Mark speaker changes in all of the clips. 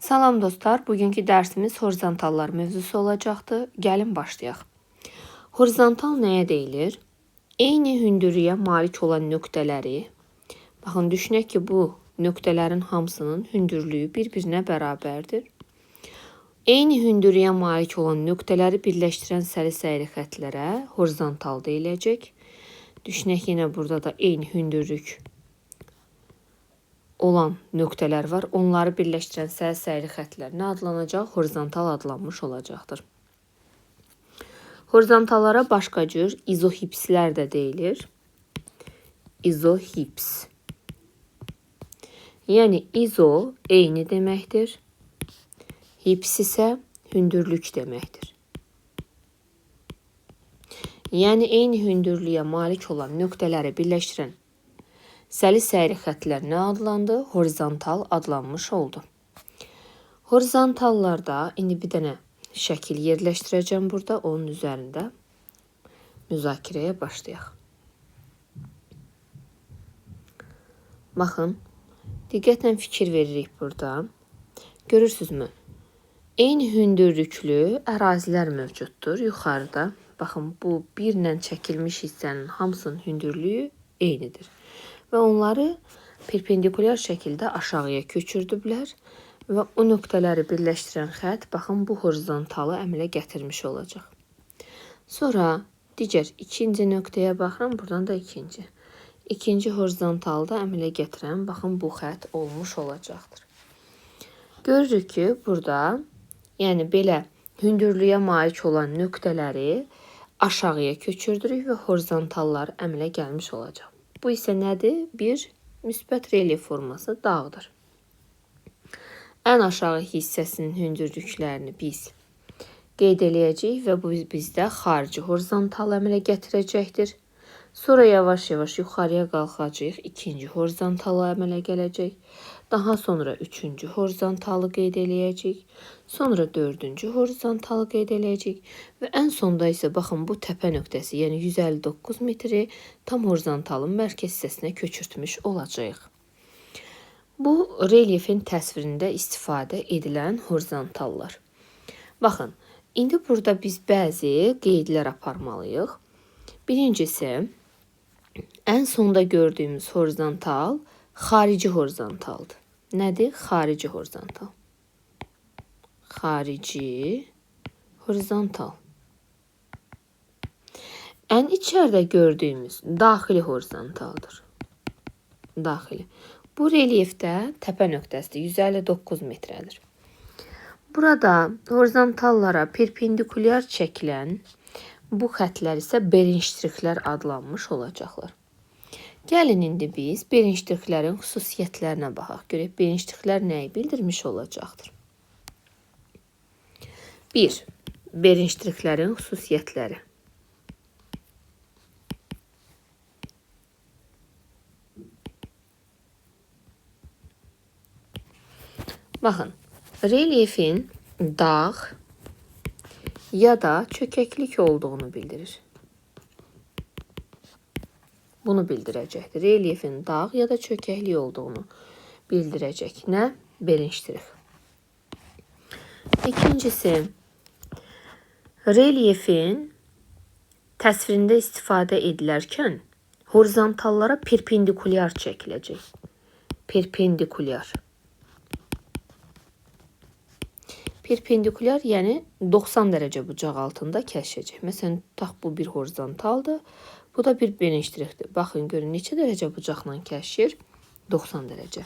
Speaker 1: Salam dostlar, bugünkü dərsimiz horizontallar mövzusu olacaqdır. Gəlin başlayaq. Horizontal nəyə deyilir? Eyni hündürlüyə malik olan nöqtələri, baxın, düşünək ki, bu nöqtələrin hamısının hündürlüyü bir-birinə bərabərdir. Eyni hündürlüyə malik olan nöqtələri birləşdirən səli-səyri xətlərə horizontal deyiləcək. Düşünək, yenə burada da eyni hündürlük olan nöqtələr var. Onları birləşdirən səli-səyri xətlər nə adlanacaq? Horizontal adlanmış olacaqdır. Horizontallara başqa cür izohipslər də deyilir. İzohips. Yəni izo eyni deməkdir. Hips isə hündürlük deməkdir. Yəni eyni hündürlüyə malik olan nöqtələri birləşdirən səli-səyri xətlər nə adlandı? Horizontal adlanmış oldu. Horizontallarda indi bir dənə şəkil yerləşdirəcəm burada. Onun üzərində müzakirəyə başlayaq. Baxın, diqqətlə fikir veririk burada. Görürsünüzmü? Eyni hündürlüklü ərazilər mövcuddur yuxarıda. Baxın, bu birlə çəkilmiş hissənin hamısının hündürlüyü eynidir. Və onları perpendikulyar şəkildə aşağıya köçürdüblər və o nöqtələri birləşdirən xətt, baxın, bu horizontalı əmələ gətirmiş olacaq. Sonra digər ikinci nöqtəyə baxıram, buradan da ikinci. İkinci horizontalda əmələ gətirən, baxın, bu xətt olmuş olacaqdır. Görürük ki, burada, yəni belə hündürlüyə malik olan nöqtələri aşağıya köçürdürük və horizontallar əmələ gəlmiş olacaq. Bu isə nədir? Bir müsbət relyef forması dağdır. Ən aşağı hissəsinin hündürlüklərini biz qeyd eləyəcəyik və bu bizdə xarici horizontal əmələ gətirəcəkdir. Sonra yavaş-yavaş yuxarıya qalxacağıq. İkinci horizontalı əmələ gələcək. Daha sonra üçüncü horizontalı qeyd eləyəcəyik. Sonra dördüncü horizontalı qeyd eləyəcəyik. Və ən sonda isə baxın, bu təpə nöqtəsi, yəni 159 metri tam horizontalın mərkəz hissəsinə köçürtmüş olacağıq. Bu relyefin təsvirində istifadə edilən horizontallar. Baxın, indi burada biz bəzi qeydlər aparmalıyıq. Birincisi, ən sonda gördüyümüz horizontal xarici horizontaldır. Nədir? Xarici horizontal. Xarici horizontal. Ən içəridə gördüyümüz daxili horizontaldır. Daxili. Bu relyefdə təpə nöqtəsidir. 159 metrədir. Burada horizontallara perpendikulyar çəkilən bu xətlər isə berinştriklər adlanmış olacaqlar. Gəlin indi biz berinştriklərin xüsusiyyətlərinə baxaq. Görək, berinştriklər nəyi bildirmiş olacaqdır? 1. Berinştriklərin xüsusiyyətləri. Baxın, relyefin dağ ya da çökəklik olduğunu bildirir. Bunu bildirəcəkdir. Relyefin dağ ya da çökəklik olduğunu bildirəcək. Nə? Berinştrik. İkincisi, relyefin təsvirində istifadə edilərkən horizontallara perpendikulyar çəkiləcək. Perpendikulyar. Perpendikulyar, yəni 90 dərəcə bucaq altında kəsəcək. Məsələn, tutaq bu bir horizontaldır. Bu da bir berinştrikdir. Baxın, görün, neçə dərəcə bucaqla kəsir? 90 dərəcə.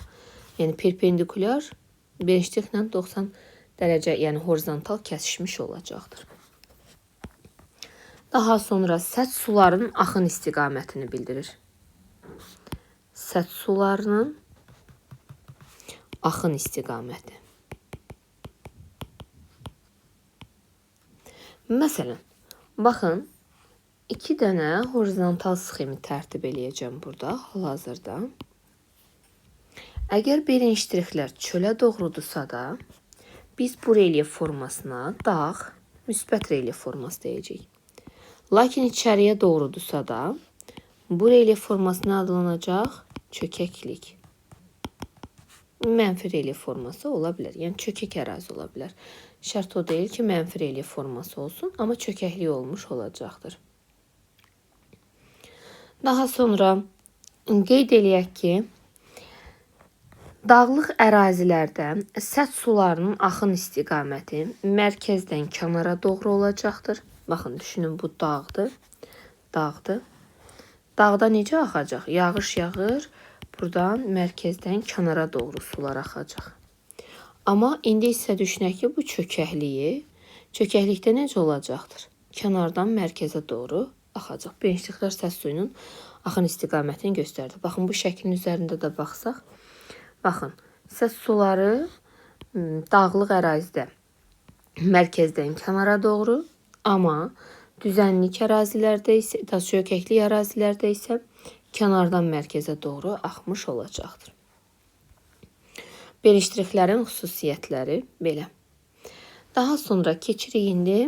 Speaker 1: Yəni perpendikulyar berinştriklə 90 dərəcə, yəni horizontal kəsişmiş olacaqdır. Daha sonra səth sularının axın istiqamətini bildirir. Səth sularının axın istiqaməti. Məsələn, baxın, 2 dənə horizontal sxemi tərtib eləyəcəm burada, hal-hazırda. Əgər berinştriklər çölə doğrudursa da, biz bu relyef formasına dağ, müsbət relyef forması deyəcəyik. Lakin içəriyə doğrudursa da, bu relyef forması nə adlanacaq? Çökəklik. mənfi relyef forması ola bilər. Yəni çökək ərazi ola bilər. Şərt o deyil ki, mənfi relyef forması olsun, amma çökəklik olmuş olacaqdır. Daha sonra qeyd eləyək ki, dağlıq ərazilərdə səth sularının axın istiqaməti mərkəzdən kənara doğru olacaqdır. Baxın, düşünün, bu dağdır. Dağdır. Dağda necə axacaq? Yağış yağır. Buradan mərkəzdən kənara doğru sular axacaq. Amma indi isə düşünək ki, bu çökəkliyi, çökəklikdə necə olacaqdır? Kənardan mərkəzə doğru axacaq. Bençliklər səth suyunun axın istiqamətini göstərdi. Baxın, bu şəklin üzərində də baxsaq. Baxın, səth suları dağlıq ərazidə mərkəzdən kənara doğru, amma düzənlik ərazilərdə isə, çökəklik ərazilərdə isə kənardan mərkəzə doğru axmış olacaqdır. Bençliklərin xüsusiyyətləri belə. Daha sonra keçirik indi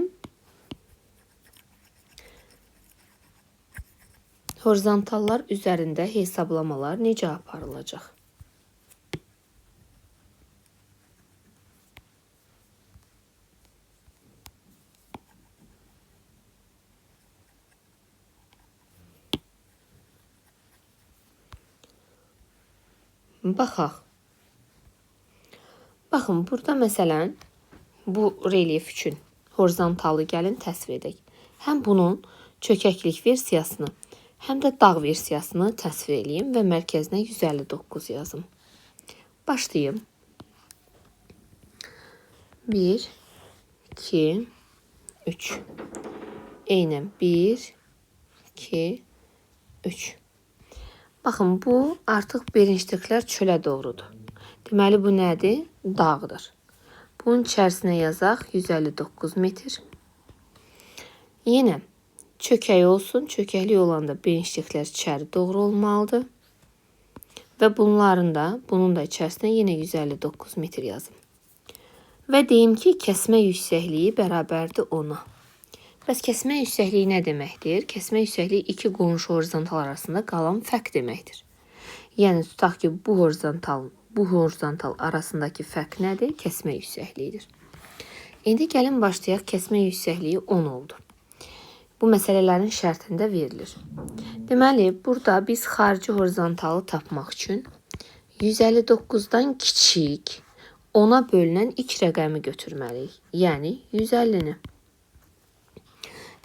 Speaker 1: horizontallar üzərində hesablamalar necə aparılacaq? Baxaq. Baxın, burada məsələn, bu relyef üçün horizontalı gəlin təsvir edək. Həm bunun çökəklik versiyasını, həm də dağ versiyasını təsvir edeyim və mərkəzinə 159 yazım. Başlayayım. 1, 2, 3. Eynən 1, 2, 3. Baxın, bu artıq bençliklər çölə doğrudur. Deməli, bu nədir? Dağdır. Bunun içərisinə yazaq 159 metr. Yenə çökək olsun. Çökəklik olanda bençliklər içəri doğru olmalıdır. Və bunun da içərisinə yenə 159 metr yazım. Və deyim ki, kəsmə yüksəkliyi bərabərdir 10-a. Bəs kəsmə yüksəkliyi nə deməkdir? Kəsmə yüksəkliyi iki qonşu horizontal arasında qalan fərq deməkdir. Yəni, tutaq ki, bu horizontal arasındakı fərq nədir? Kəsmə yüksəkliyidir. İndi gəlin başlayaq, kəsmə yüksəkliyi 10 oldu. Bu məsələlərin şərtində verilir. Deməli, burada biz xarici horizontalı tapmaq üçün 159-dan kiçik 10-a bölünən 2 rəqəmi götürməliyik. Yəni, 150-ni.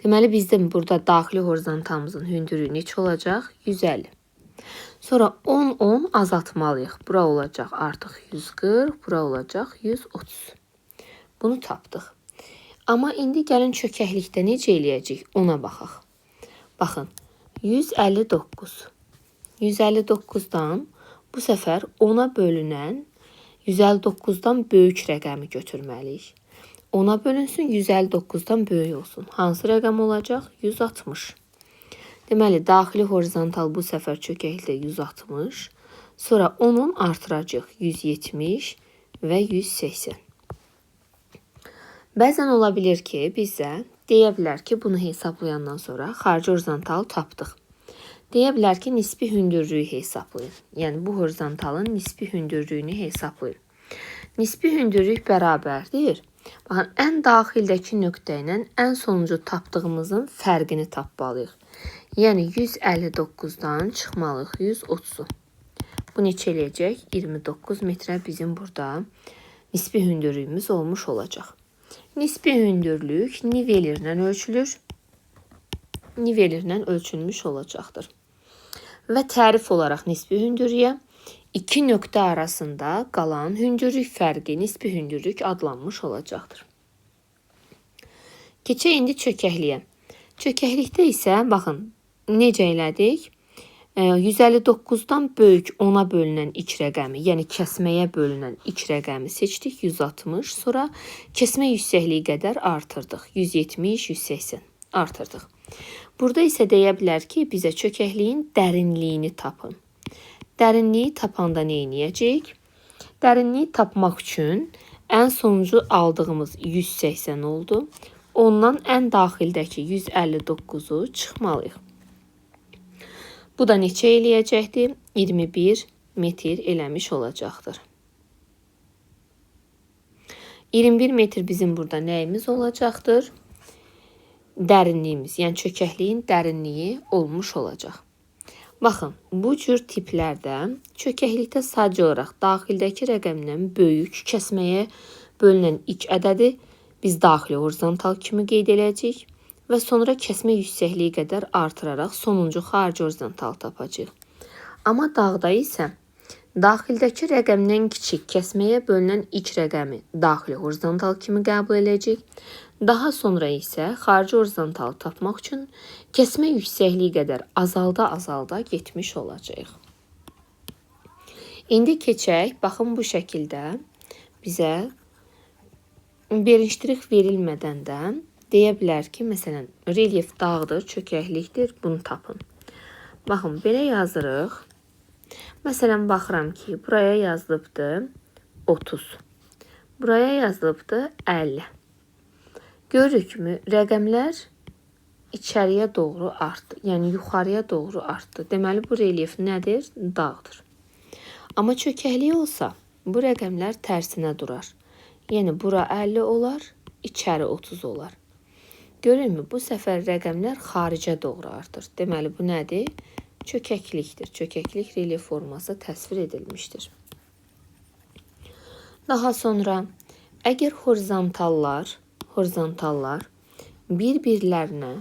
Speaker 1: Deməli, bizdən burada daxili horizontalımızın hündürlüyü neçə olacaq? 150. Sonra 10 azaltmalıyıq. Bura olacaq artıq 140, bura olacaq 130. Bunu tapdıq. Amma indi gəlin çökəklikdə necə eləyəcək? Ona baxaq. Baxın, 159. 159-dan bu səfər 10-a bölünən 159-dan böyük rəqəmi götürməliyik. 10-a bölünsün, 159-dan böyük olsun. Hansı rəqəm olacaq? 160. Deməli, daxili horizontal bu səfər çökəklikdə 160. Sonra onun artıracaq 170 və 180. Bəzən ola bilir ki, bizə deyə bilər ki, bunu hesablayandan sonra xarici horizontalı tapdıq. Deyə bilər ki, nisbi hündürlüyü hesablayın. Yəni, bu horizontalın nisbi hündürlüyünü hesablayın. Nisbi hündürlük bərabərdir. Baxın, ən daxildəki nöqtə ilə ən sonuncu tapdığımızın fərqini tapmalıyıq. Yəni, 159-dan çıxmalıyıq 130-u. Bu neçə eləyəcək? 29 metrə bizim burada nisbi hündürlüyümüz olmuş olacaq. Nisbi hündürlük nivelirlə ölçülür. Nivelirlə ölçülmüş olacaqdır. Və tərif olaraq nisbi hündürlüyə İki nöqtə arasında qalan hündürlük fərqi, nisbi hündürlük adlanmış olacaqdır. Keçək indi çökəkliyə. Çökəklikdə isə, baxın, necə elədik? 159-dan böyük 10-a bölünən 2 rəqəmi, yəni kəsməyə bölünən 2 rəqəmi seçdik, 160. Sonra kəsmə yüksəkliyi qədər artırdıq, 170, 180 artırdıq. Burada isə deyə bilər ki, bizə çökəkliyin dərinliyini tapın. Dərinliyi tapanda nə edəcəyik? Dərinliyi tapmaq üçün ən sonuncu aldığımız 180 oldu. Ondan ən daxildəki 159-u çıxmalıyıq. Bu da neçə eləyəcəkdir? 21 metr eləmiş olacaqdır. 21 metr bizim burada nəyimiz olacaqdır? Dərinliyimiz, yəni çökəkliyin dərinliyi olmuş olacaq. Baxın, bu cür tiplərdə çökəklikdə sadəcə olaraq daxildəki rəqəmdən böyük kəsməyə bölünən ilk ədədi biz daxili horizontal kimi qeyd edəcəyik və sonra kəsmə yüksəkliyi qədər artıraraq sonuncu xarici horizontal tapacağıq. Amma dağda isə daxildəki rəqəmdən kiçik kəsməyə bölünən ilk rəqəmi daxili horizontal kimi qəbul edəcəyik. Daha sonra isə xarici horizontalı tapmaq üçün kəsmə yüksəkliyi qədər azalda getmiş olacağıq. İndi keçək, baxın bu şəkildə bizə berinştirik verilmədən də deyə bilər ki, məsələn, relyef dağdır, çökəklikdir, bunu tapın. Baxın, belə yazırıq. Məsələn, baxıram ki, buraya yazılıbdır 30. Buraya yazılıbdır 50. Görürükmü, rəqəmlər içəriyə doğru artdı. Yəni, yuxarıya doğru artdı. Deməli, bu relyef nədir? Dağdır. Amma çökəklik olsa, bu rəqəmlər tərsinə durar. Yəni, bura 50 olar, içəri 30 olar. Görürmü, bu səfər rəqəmlər xaricə doğru artır. Deməli, bu nədir? Çökəklikdir. Çökəklik relyef forması təsvir edilmişdir. Daha sonra, əgər horizontallar bir-birlərinə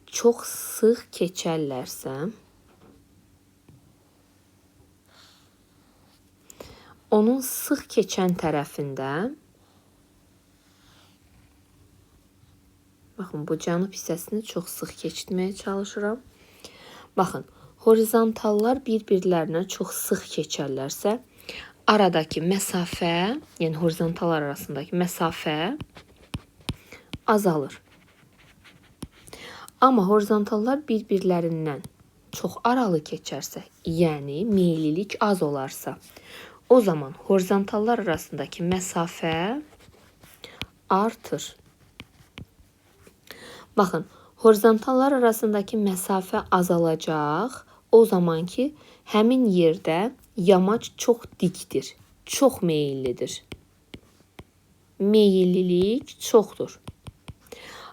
Speaker 1: çox sıx keçərlərsə, onun sıx keçən tərəfində, baxın, bu cənub hissəsini çox sıx keçirməyə çalışıram. Baxın, horizontallar bir-birlərinə çox sıx keçərlərsə, aradakı məsafə, yəni horizontallar arasındakı məsafə azalır. Amma horizontallar bir-birlərindən çox aralı keçərsə, yəni meyillilik az olarsa, o zaman horizontallar arasındakı məsafə artır. Baxın, horizontallar arasındakı məsafə azalacaq, o zaman ki, həmin yerdə yamaç çox dikdir, çox meyillidir. Meyillilik çoxdur.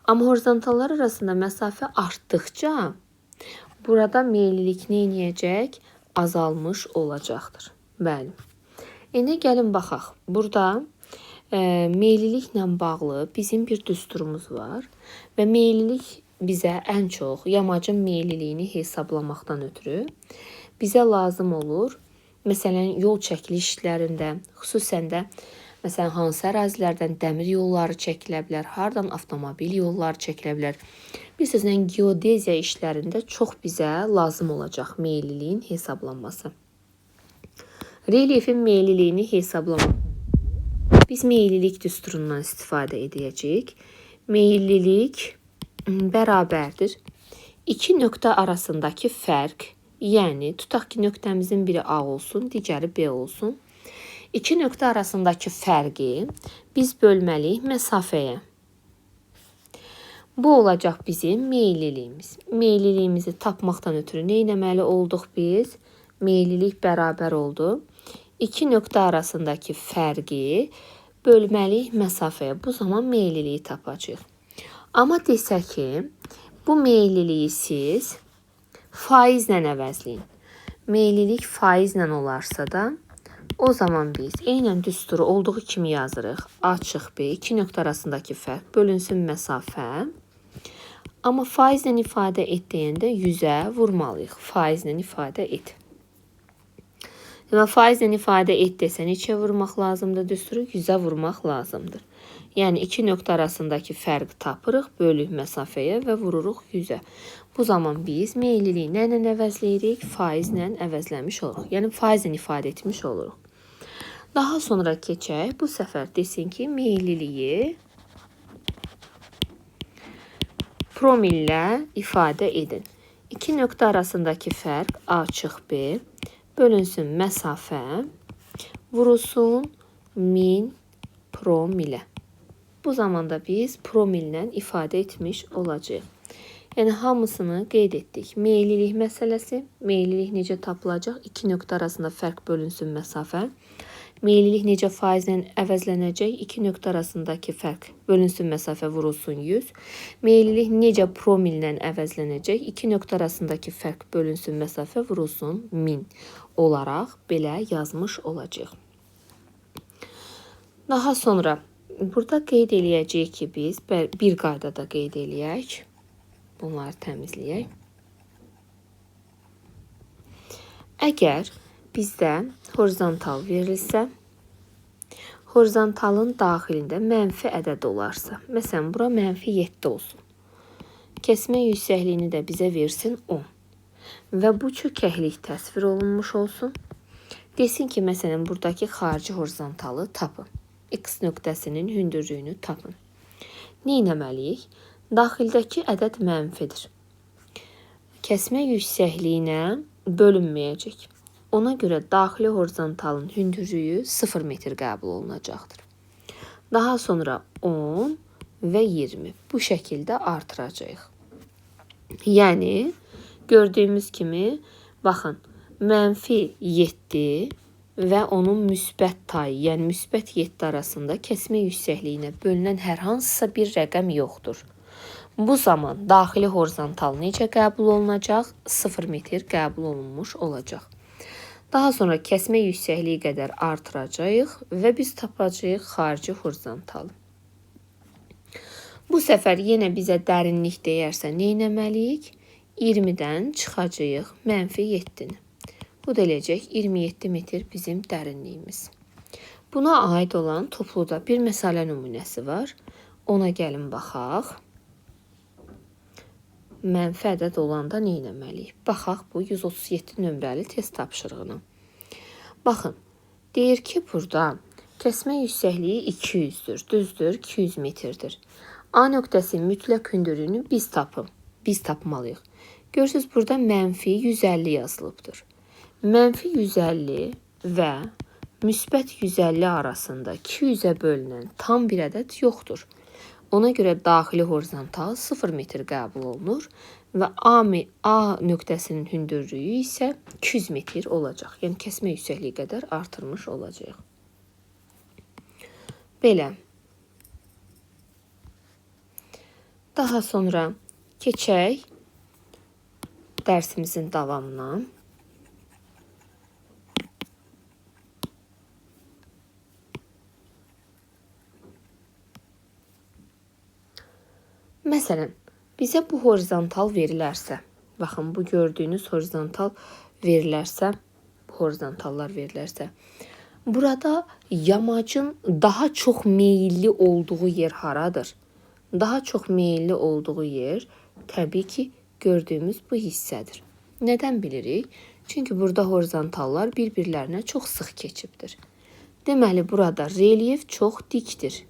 Speaker 1: Amma horizontallar arasında məsafə artdıqca burada meyillilik nə edəcək? Azalmış olacaqdır. Bəli. İndi gəlin baxaq. Burada meyilliliklə bağlı bizim bir düsturumuz var və meyillilik bizə ən çox yamacın meyilliliyini hesablamaqdan ötürü bizə lazım olur. Məsələn, yol çəkilişlərində, xüsusən də məsələn, hansı ərazilərdən dəmir yolları çəkilə bilər, hardan avtomobil yolları çəkilə bilər. Bir sözlə, geodeziya işlərində çox bizə lazım olacaq meyilliliyin hesablanması. Relyefin meyilliliyini hesablamaq. Biz meyillilik düsturundan istifadə edəcəyik. Meyillilik bərabərdir. İki nöqtə arasındakı fərq, yəni tutaq ki, nöqtəmizin biri A olsun, digəri B olsun. İki nöqtə arasındakı fərqi biz bölməliyik məsafəyə. Bu olacaq bizim meyilliliyimiz. Meyilliliyimizi tapmaqdan ötürü nə etməli olduq biz? Meyillilik bərabər oldu. İki nöqtə arasındakı fərqi bölməliyik məsafəyə. Bu zaman meyilliliyi tapacağıq. Amma desək ki, bu meyilliliyi siz faizlə əvəzləyin. Meyillilik faizlə olarsa da, o zaman biz eynən düsturu olduğu kimi yazırıq. Açıq B, iki nöqtə arasındakı fərq bölünsün məsafə. Amma faizlə ifadə et deyəndə 100-ə vurmalıyıq. Faizlə ifadə et. Deməli, faizlə ifadə et desə neçə vurmaq lazımdır düsturu? 100-ə vurmaq lazımdır. Yəni, iki nöqtə arasındakı fərqi tapırıq, bölük məsafəyə və vururuq 100-ə. Bu zaman biz meyilliliyi nə ilə əvəzləyirik? Faizlə əvəzləmiş oluruq. Yəni, faizlə ifadə etmiş oluruq. Daha sonra keçək. Bu səfər desin ki, meyilliliyi promillə ifadə edin. İki nöqtə arasındakı fərq açıq B bölünsün məsafə vurulsun 1000 promilə. Bu zamanda biz promillə ifadə etmiş olacağıq. Yəni, hamısını qeyd etdik. Meyillilik məsələsi. Meyillilik necə tapılacaq? İki nöqtə arasında fərq bölünsün məsafə. Meyillilik necə faizlə əvəzlənəcək? 2 nöqtə arasındakı fərq bölünsün məsafə vurulsun 100. Meyillilik necə promillə əvəzlənəcək? 2 nöqtə arasındakı fərq bölünsün məsafə vurulsun 1000 olaraq belə yazmış olacaq. Daha sonra burada qeyd eləyəcəyik ki, biz bir qaydada qeyd eləyək. Bunları təmizləyək. Əgər bizdə horizontal verilsə, horizontalın daxilində mənfi ədəd olarsa, məsələn, bura mənfi 7 olsun. Kəsmə yüksəkliyini də bizə versin 10. Və bu çökəklik təsvir olunmuş olsun. Desin ki, məsələn, buradakı xarici horizontalı tapın. X nöqtəsinin hündürlüyünü tapın. Nə etməliyik? Daxildəki ədəd mənfidir. Kəsmə yüksəkliyinə bölünməyəcək. Ona görə daxili horizontalın hündürlüyü 0 metr qəbul olunacaqdır. Daha sonra 10 və 20 bu şəkildə artıracağıq. Yəni, gördüyümüz kimi, baxın, mənfi 7 və onun müsbət tayı, yəni müsbət 7 arasında kəsmə yüksəkliyinə bölünən hər hansısa bir rəqəm yoxdur. Bu zaman daxili horizontal necə qəbul olunacaq? 0 metr qəbul olunmuş olacaq. Daha sonra kəsmə yüksəkliyi qədər artıracağıq və biz tapacağıq xarici horizontalı. Bu səfər yenə bizə dərinlik deyərsə nə etməliyik? 20-dən çıxacağıq mənfi 7-ni. Bu da eləyəcək 27 metr bizim dərinliyimiz. Buna aid olan topluda bir məsələ nümunəsi var. Ona gəlin baxaq. Mənfi ədəd olanda nə etməliyik? Baxaq bu 137 nömrəli test tapşırığına. Baxın, deyir ki, burada kəsmə yüksəkliyi 200-dür, düzdür, 200 metrdir. A nöqtəsinin mütləq hündürlüyünü biz tapmalıyıq. Görürsünüz, burada mənfi 150 yazılıbdır. Mənfi 150 və müsbət 150 arasında 200-ə bölünən tam bir ədəd yoxdur. Ona görə daxili horizontal 0 metr qəbul olunur və A nöqtəsinin hündürlüyü isə 200 metr olacaq. Yəni, kəsmə yüksəkliyi qədər artırmış olacaq. Belə. Daha sonra keçək dərsimizin davamına. Məsələn, bizə bu horizontal verilərsə, baxın, bu gördüyünüz horizontal verilərsə, bu horizontallar verilərsə, burada yamacın daha çox meyilli olduğu yer haradır? Daha çox meyilli olduğu yer təbii ki, gördüyümüz bu hissədir. Nədən bilirik? Çünki burada horizontallar bir-birlərinə çox sıx keçibdir. Deməli, burada relyef çox dikdir.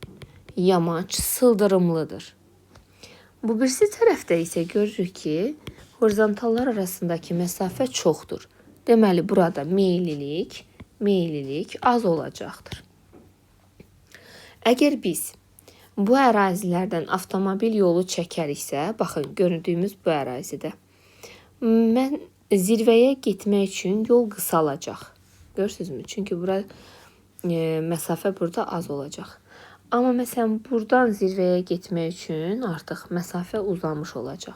Speaker 1: Yamac sıldırımlıdır. Bu birisi tərəfdə isə görürük ki, horizontallar arasındakı məsafə çoxdur. Deməli, burada meyillilik az olacaqdır. Əgər biz bu ərazilərdən avtomobil yolu çəkəriksə, baxın, gördüyümüz bu ərazidə, mən zirvəyə getmək üçün yol qısalacaq. Görürsünüzmü? Çünki məsafə burada az olacaq. Amma məsələn, buradan zirvəyə getmək üçün artıq məsafə uzamış olacaq.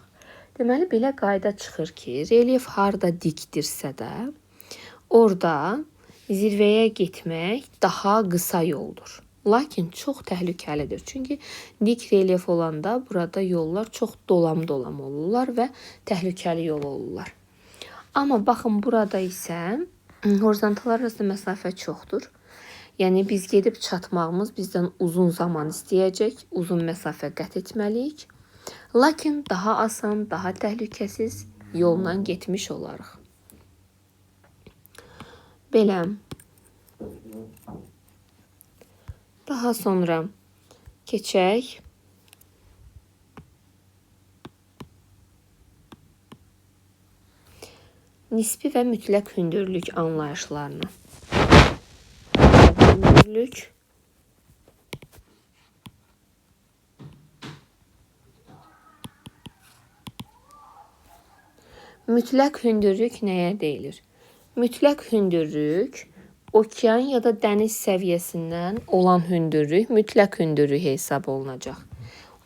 Speaker 1: Deməli, belə qayda çıxır ki, relyef harda dikdirsə də, orada zirvəyə getmək daha qısa yoldur. Lakin çox təhlükəlidir. Çünki dik relyef olanda burada yollar çox dolam olurlar və təhlükəli yol olurlar. Amma baxın, burada isə horizontallar arasında məsafə çoxdur. Yəni, biz gedib çatmağımız bizdən uzun zaman istəyəcək, uzun məsafə qət etməliyik. Lakin daha asan, daha təhlükəsiz yolla getmiş olarıq. Belə. Daha sonra keçək nisbi və mütləq hündürlük anlayışlarına. Hündürlük mütləq hündürlük nəyə deyilir? Mütləq hündürlük o okean ya da dəniz səviyyəsindən olan hündürlük mütləq hündürlük hesab olunacaq.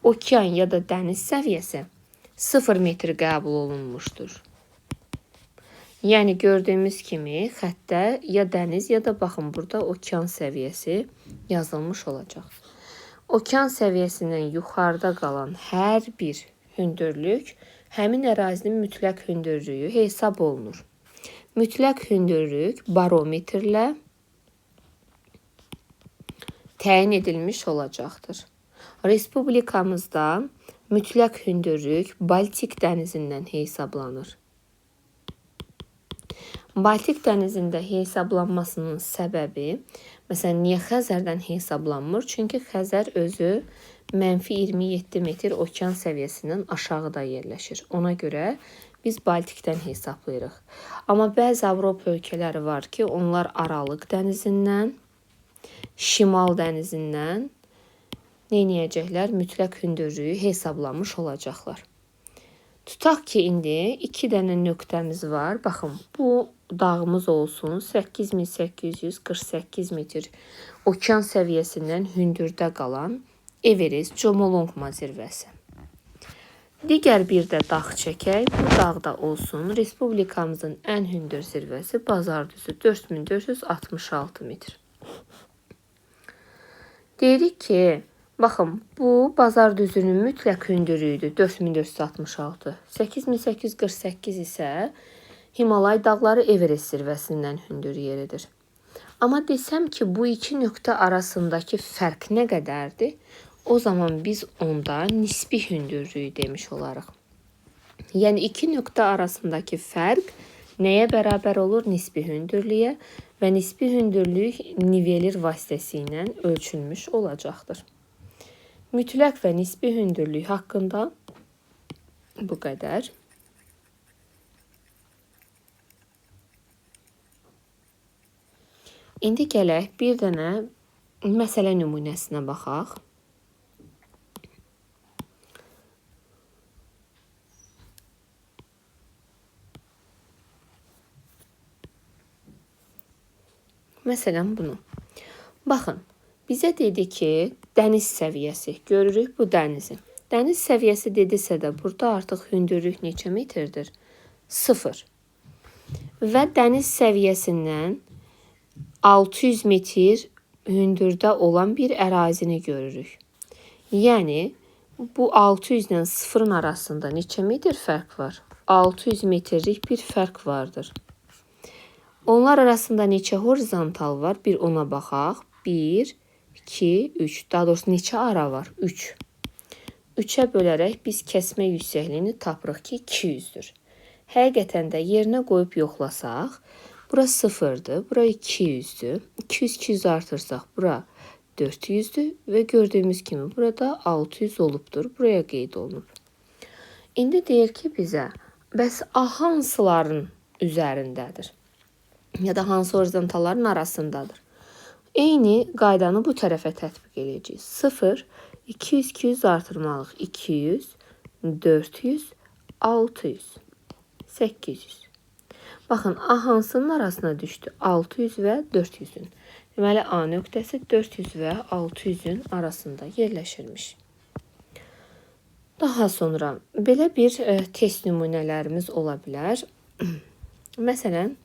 Speaker 1: Okean ya da dəniz səviyyəsi 0 metr qəbul olunmuşdur. Yəni gördüyümüz kimi xəttdə ya dəniz ya da baxın burada okean səviyyəsi yazılmış olacaq. Okean səviyyəsindən yuxarıda qalan hər bir hündürlük həmin ərazinin mütləq hündürlüyü hesab olunur. Mütləq hündürlük barometrlə təyin edilmiş olacaqdır. Respublikamızda mütləq hündürlük Baltik dənizindən hesablanır. Baltik dənizində hesablanmasının səbəbi, məsələn, niyə Xəzərdən hesablanmır? Çünki Xəzər özü -27 metr okean səviyyəsindən aşağıda yerləşir. Ona görə biz Baltikdən hesablayırıq. Amma bəzi Avropa ölkələri var ki, onlar Aralıq dənizindən, Şimal dənizindən neyniyəcəklər? Mütləq hündürlüyü hesablamış olacaqlar. Tutaq ki, indi 2 dənə nöqtəmiz var. Baxın, bu dağımız olsun 8848 metr okean səviyyəsindən hündürdə qalan Everest Jomolungma zirvəsi. Digər bir də dağ çəkək. Bu dağda olsun respublikamızın ən hündür zirvəsi Bazardüzü 4466 metr. Deyirik ki, baxın, bu Bazardüzünün mütləq hündürlüyüdür 4466. 8848 isə Himalay dağları Everest zirvəsindən hündür yeridir. Amma desəm ki, bu iki nöqtə arasındakı fərq nə qədərdir? O zaman biz onda nisbi hündürlüyü demiş olarıq. Yəni iki nöqtə arasındakı fərq nəyə bərabər olur? Nisbi hündürlüyə və nisbi hündürlük nivelir vasitəsilə ölçülmüş olacaqdır. Mütləq və nisbi hündürlük haqqında bu qədər. İndi gələk bir dənə məsələ nümunəsinə baxaq. Məsələn bunu. Baxın, bizə dedi ki, dəniz səviyyəsi. Görürük bu dənizi. Dəniz səviyyəsi dedisə də burada artıq hündürlük neçə metrdir? 0. Və dəniz səviyyəsindən 600 metr hündürdə olan bir ərazini görürük. Yəni, bu 600 ilə 0-ın arasında neçə metr fərq var? 600 metrlik bir fərq vardır. Onlar arasında neçə horizontal var? Bir ona baxaq. 1, 2, 3. Daha doğrusu neçə ara var? 3. 3-ə bölərək biz kəsmə yüksəkliyini tapırıq ki, 200-dür. Həqiqətən də yerinə qoyub yoxlasaq, bura 0-dır, bura 200-dür. 200 artırsaq, bura 400-dür və gördüyümüz kimi burada 600 olubdur. Buraya qeyd olunub. İndi deyir ki, bizə, bəs hansıların üzərindədir? Ya da hansı horizontalların arasındadır? Eyni qaydanı bu tərəfə tətbiq edəcəyik. 0, 200 artırmalıq 200, 400, 600, 800. Baxın, A hansının arasına düşdü? 600 və 400-ün. Deməli, A nöqtəsi 400 və 600-ün arasında yerləşirmiş. Daha sonra belə bir test nümunələrimiz ola bilər. Məsələn,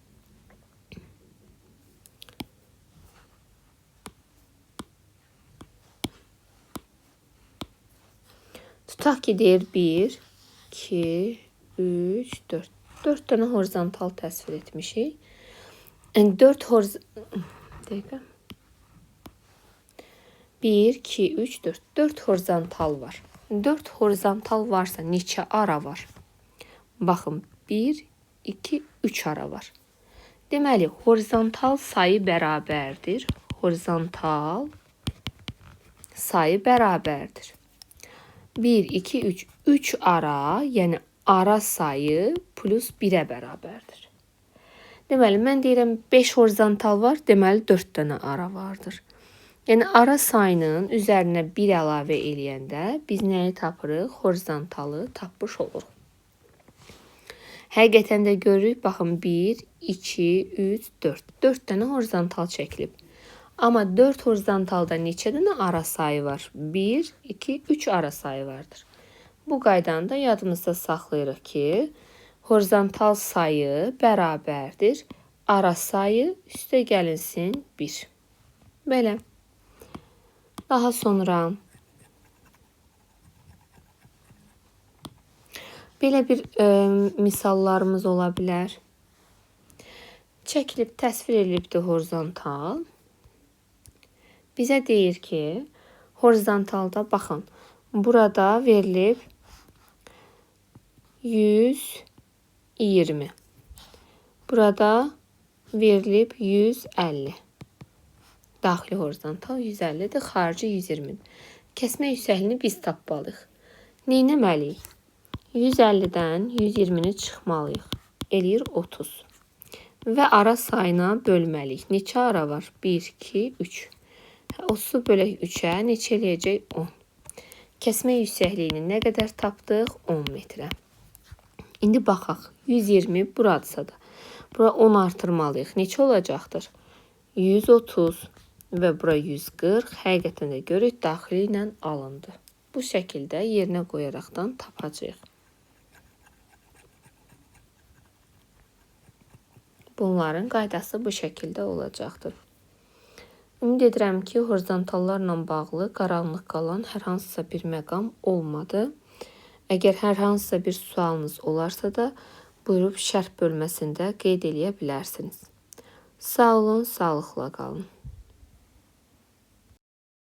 Speaker 1: tutaq ki, deyir 1, 2, 3, 4. 4 dənə horizontal təsvir etmişik. 1, 2, 3, 4. 4 horizontal var. 4 horizontal varsa neçə ara var? Baxın, 1, 2, 3 ara var. Deməli, horizontal sayı bərabərdir. Horizontal sayı bərabərdir. 1, 2, 3. 3 ara, yəni ara sayı plus 1-ə bərabərdir. Deməli, mən deyirəm 5 horizontal var, deməli 4 dənə ara vardır. Yəni, ara sayının üzərinə 1 əlavə eləyəndə biz nəyi tapırıq? Horizontalı tapmış oluruq. Həqiqətən də görürük, baxın 1, 2, 3, 4. 4 dənə horizontal çəkilib. Amma 4 horizontalda neçə dənə ara sayı var? 1, 2, 3 ara sayı vardır. Bu qaydanı da yadımızda saxlayırıq ki, horizontal sayı bərabərdir ara sayı üstə gəlinsin 1. Belə. Daha sonra belə bir misallarımız ola bilər. Çəkilib təsvir edilibdir horizontal. Bizə deyir ki, horizontalda baxın, burada verilib 120. Burada verilib 150. Daxili horizontal 150-dir, xarici 120-dir. Kəsmə yüksəkliyini biz tapmalıyıq. Neynəməliyik? 150-dən 120-ni çıxmalıyıq. Eləyir 30. Və ara sayına bölməliyik. Neçə ara var? 1, 2, 3. 30-u bölək 3-ə neçə eləyəcək? 10. Kəsmə yüksəkliyini nə qədər tapdıq? 10 metrə. İndi baxaq. 120 buradırsa da. Bura 10 artırmalıyıq. Neçə olacaqdır? 130 və bura 140. Həqiqətən də görək daxili ilə alındı. Bu şəkildə yerinə qoyaraqdan tapacağıq. Bunların qaydası bu şəkildə olacaqdır. Ümid edirəm ki, horizontallarla bağlı qaranlıq qalan hər hansısa bir məqam olmadı. Əgər hər hansısa bir sualınız olarsa da, buyurub şərh bölməsində qeyd edə bilərsiniz. Sağ olun, sağlıqla qalın.